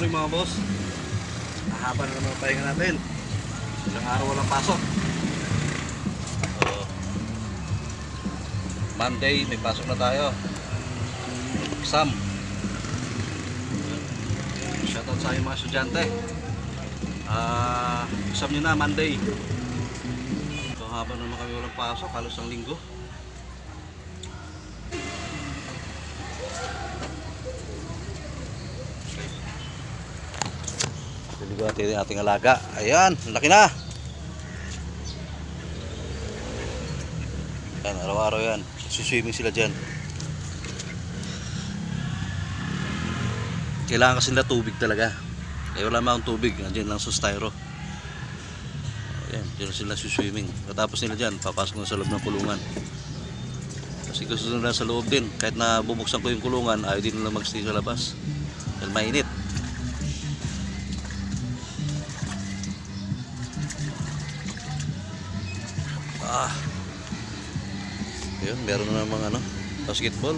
morning mga boss. Nahaba na naman ang pahinga natin. Ilang araw walang pasok. Monday may pasok na tayo. Exam. Shoutout sa mga estudyante. Exam nyo na Monday. So habang naman kami walang pasok, halos ang linggo. Diligo natin ating alaga. Ayan, laki na. Yan, araw-araw yan. Swimming sila dyan. Kailangan kasi nila tubig talaga. Kaya wala maang tubig. Nandiyan lang sa styro. Ayan, dyan sila swimming. Katapos nila dyan, papasok na sa loob ng kulungan. Kasi gusto nila sa loob din. Kahit na bubuksan ko yung kulungan, ayaw din nila mag-stay sa labas. Dahil mainit. Ayun, meron na mga basketball.